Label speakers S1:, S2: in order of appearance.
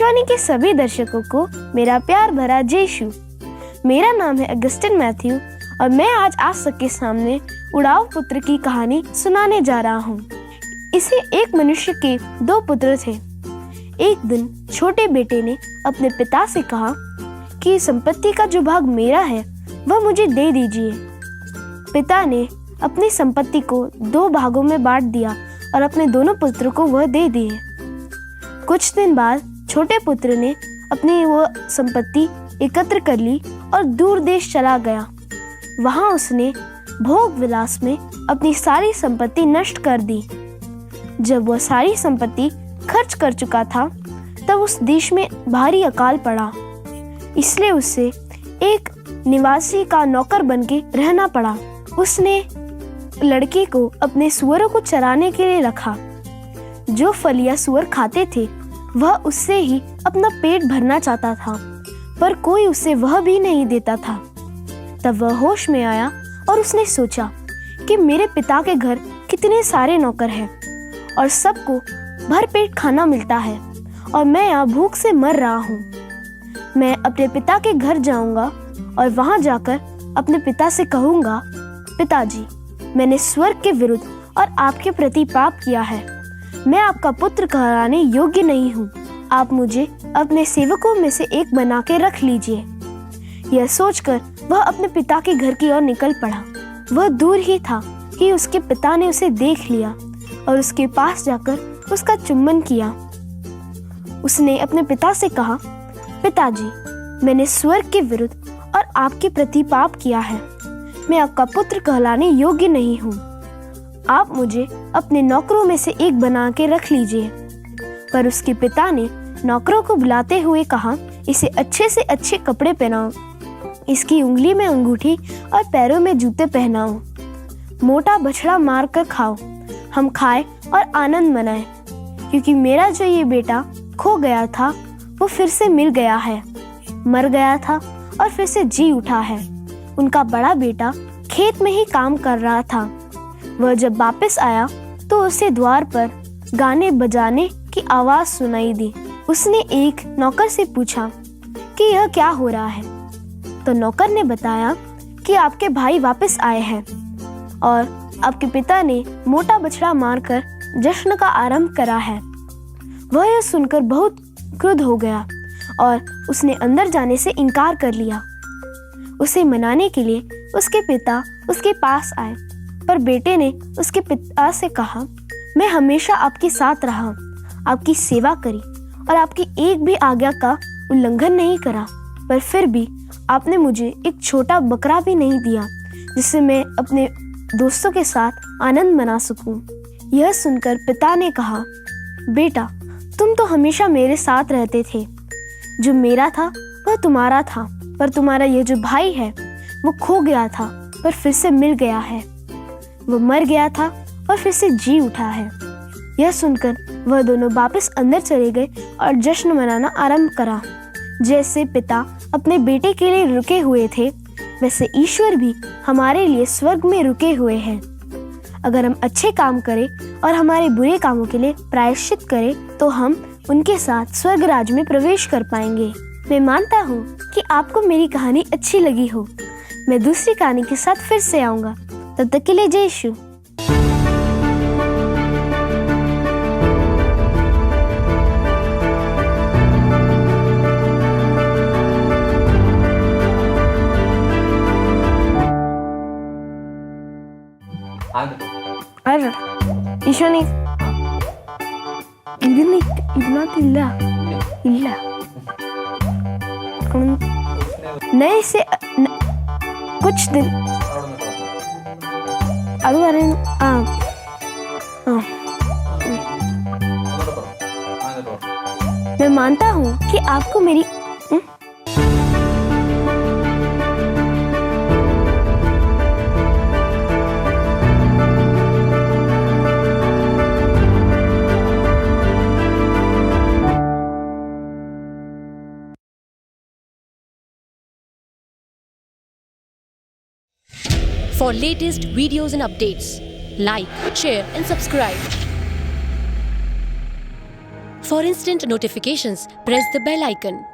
S1: ईशवाणी के सभी दर्शकों को मेरा प्यार भरा जय शु। मेरा नाम है अगस्टिन मैथ्यू और मैं आज आप सबके सामने उड़ाऊ पुत्र की कहानी सुनाने जा रहा हूँ। इसे एक मनुष्य के 2 पुत्र थे। एक दिन छोटे बेटे ने अपने पिता से कहा कि संपत्ति का जो भाग मेरा है वह मुझे दे दीजिए। पिता ने अपनी संपत्ति को 2 भागों में बांट दिया और अपने दोनों पुत्रों को वह दे दिए। कुछ दिन बाद छोटे पुत्र ने अपनी वो संपत्ति एकत्र कर ली और दूर देश चला गया। वहां उसने भोग विलास में अपनी सारी संपत्ति नष्ट कर दी। जब वह सारी संपत्ति खर्च कर चुका था तब उस देश में भारी अकाल पड़ा, इसलिए उसे एक निवासी का नौकर बनके रहना पड़ा। उसने लड़के को अपने सुअरों को चराने के लिए रखा। जो फलियां सुअर खाते थे वह उससे ही अपना पेट भरना चाहता था, पर कोई उसे वह भी नहीं देता था। तब वह होश में आया और उसने सोचा कि मेरे पिता के घर कितने सारे नौकर हैं और सबको भर पेट खाना मिलता है और मैं यहाँ भूख से मर रहा हूँ। मैं अपने पिता के घर जाऊंगा और वहां जाकर अपने पिता से कहूंगा, पिताजी, मैंने स्वर्ग के विरुद्ध और आपके प्रति पाप किया है। मैं आपका पुत्र कहलाने योग्य नहीं हूँ। आप मुझे अपने सेवकों में से एक बना के रख लीजिए। यह सोचकर वह अपने पिता के घर की ओर निकल पड़ा। वह दूर ही था कि उसके पिता ने उसे देख लिया और उसके पास जाकर उसका चुम्बन किया। उसने अपने पिता से कहा, पिताजी, मैंने स्वर्ग के विरुद्ध और आपके प्रति पाप किया है। मैं आपका पुत्र कहलाने योग्य नहीं हूँ। आप मुझे अपने नौकरों में से एक बना के रख लीजिए। पर उसके पिता ने नौकरों को बुलाते हुए कहा, इसे अच्छे से अच्छे कपड़े पहनाओ, इसकी उंगली में अंगूठी और पैरों में जूते पहनाओ। मोटा बछड़ा मार कर खाओ, हम खाएं और आनंद मनाएं, क्योंकि मेरा जो ये बेटा खो गया था वो फिर से मिल गया है, मर गया था और फिर से जी उठा है। उनका बड़ा बेटा खेत में ही काम कर रहा था। वह जब वापस आया तो उसे द्वार पर गाने बजाने की आवाज सुनाई दी। उसने एक नौकर से पूछा कि यह क्या हो रहा है। तो नौकर ने बताया कि आपके भाई वापस आए हैं और आपके पिता ने मोटा बछड़ा मारकर जश्न का आरंभ करा है। वह यह सुनकर बहुत क्रुद्ध हो गया और उसने अंदर जाने से इनकार कर लिया। उसे मनाने के लिए उसके पिता उसके पास आए, पर बेटे ने उसके पिता से कहा, मैं हमेशा आपके साथ रहा, आपकी सेवा करी और आपकी एक भी आज्ञा का उल्लंघन नहीं करा, पर फिर भी आपने मुझे एक छोटा बकरा भी नहीं दिया जिससे मैं अपने दोस्तों के साथ आनंद मना सकूं। यह सुनकर पिता ने कहा, बेटा, तुम तो हमेशा मेरे साथ रहते थे। जो मेरा था वह तुम्हारा था, पर तुम्हारा यह जो भाई है वो खो गया था पर फिर से मिल गया है। वो मर गया था और फिर से जी उठा है। यह सुनकर वह दोनों वापस अंदर चले गए और जश्न मनाना आरंभ करा। जैसे पिता अपने बेटे के लिए रुके हुए थे, वैसे ईश्वर भी हमारे लिए स्वर्ग में रुके हुए हैं। अगर हम अच्छे काम करें और हमारे बुरे कामों के लिए प्रायश्चित करें तो हम उनके साथ स्वर्ग राज में प्रवेश कर पाएंगे। मैं मानता हूँ कि आपको मेरी कहानी अच्छी लगी हो। मैं दूसरी कहानी के साथ फिर से आऊंगा। तब तक के लिए जय शु। ഈശോനെ ഇതിനകത്തില്ല ഇല്ല नहीं से कुछ दिन അത് പറയുന്നു मैं मानता हूँ कि आपको मेरी
S2: For latest videos and updates, like, share and subscribe. For instant notifications, press the bell icon.